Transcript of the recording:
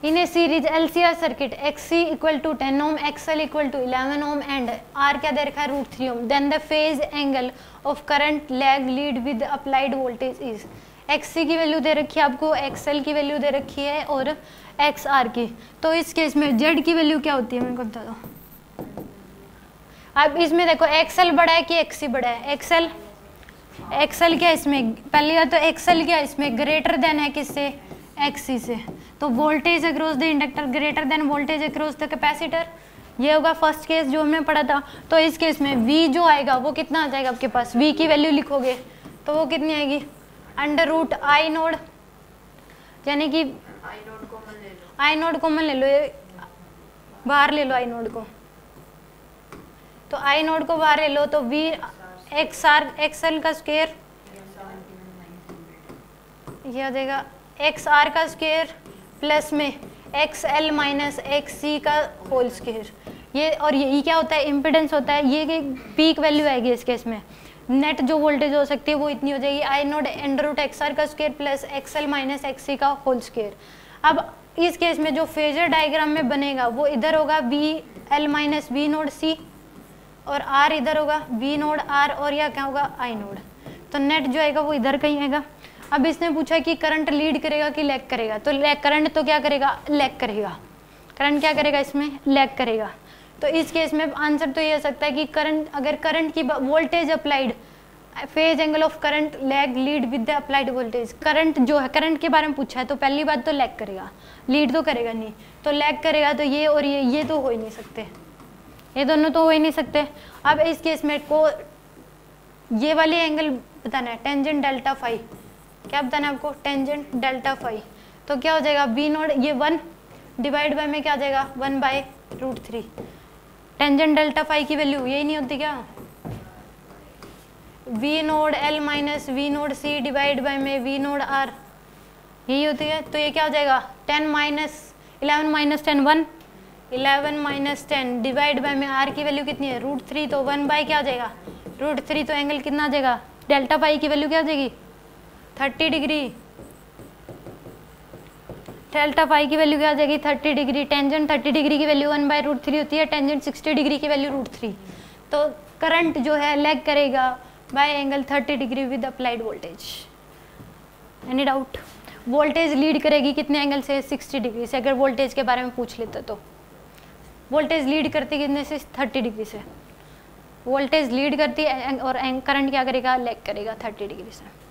In a series LCR circuit, XC equal to 10 ohm, XL equal to 11 ohm and R क्या दे रखा है √3 ohm. Then the phase angle of current lag lead with applied voltage is. XC की value दे रखी है आपको, XL की value दे रखी है और XR की. तो इस केस में Z की वैल्यू क्या होती है मेरे को बता दो. अब इसमें देखो XL बड़ा है कि XC बड़ा है. XL क्या इसमें, पहली बात तो XL क्या इसमें ग्रेटर देन है किससे, XC से. तो voltage across the inductor greater than voltage across the capacitor, ये होगा फर्स्ट केस जो हमने पढ़ा था. तो इस केस में V जो आएगा वो कितना आ जाएगा आपके पास, V की वैल्यू लिखोगे तो वो कितनी आएगी, √I नोड, यानी कि I नोड कॉमन ले लो, बाहर ले लो I नोड को. तो I नोड को बाहर ले लो तो V XL का स्क्वायर, ये आ जाएगा XR का स्क्वायर प्लस में XL माइनस XC का होल स्क्वायर. ये और ये क्या होता है, इम्पिडेंस होता है. ये पीक वैल्यू आएगी इस केस में. नेट जो वोल्टेज हो सकती है वो इतनी हो जाएगी, I नोड √XR का square plus XL minus XC का होल स्क्वायर. अब इस केस में जो फेजर डायग्राम में बनेगा वो इधर होगा VL minus V node C और R इधर होगा V नोड R और यह क्या होगा I नोड. तो नेट जो आएगा वो इधर कहीं आएगा. अब इसने पूछा कि करंट लीड करेगा कि लैग करेगा, तो करंट तो क्या करेगा, लैग करेगा. करंट क्या करेगा इसमें, लैग करेगा. तो इस केस में आंसर तो ये हो सकता है कि करंट, अगर करंट की voltage applied, phase angle of current lag lead with the applied voltage. Current जो है, करंट के बारे में पूछा है तो पहली बात तो लैग करेगा, लीड तो करेगा नहीं. तो लैग करेगा तो ये और ये तो हो ही नहीं सकते, ये दोनों तो हो ही नहीं सकते. अब इस केस में को ये वाले एंगल बताना है, टेंजेंट डेल्टा फाई. क्या बताना है आपको, टेंजेंट डेल्टा फाई. तो क्या हो जाएगा V नोड, ये 1 डिवाइड बाय में क्या आ जाएगा 1/√3. टेंजेंट डेल्टा फाई की वैल्यू यही नहीं होती क्या, V node L minus V node C divide by में V नोड R, यही होती है. तो ये क्या हो जाएगा 11 माइनस 10 1, 11 माइनस 10 डिवाइड बाय में R की वैल्यू कितनी है √3. तो 1 बाय क्या आ जाएगा √3. तो एंगल कितना आ जाएगा, डेल्टा फाई की वैल्यू क्या आ जाएगी 30 डिग्री. डेल्टा फाई की वैल्यू क्या आ जाएगी 30 डिग्री. टेंजेंट 30 डिग्री की वैल्यू 1/√3 होती है, टेंजेंट 60 डिग्री की वैल्यू √3. तो करंट जो है लैग करेगा bye angle 30 degree with applied voltage. Any doubt, voltage lead करेगी कितने एंगल से, 60 डिग्री से. अगर वोल्टेज के बारे में पूछ लेते तो वोल्टेज लीड करती कितने से, 30 डिग्री से. वोल्टेज लीड करती है और करंट क्या करेगा, लैग करेगा 30 डिग्री से.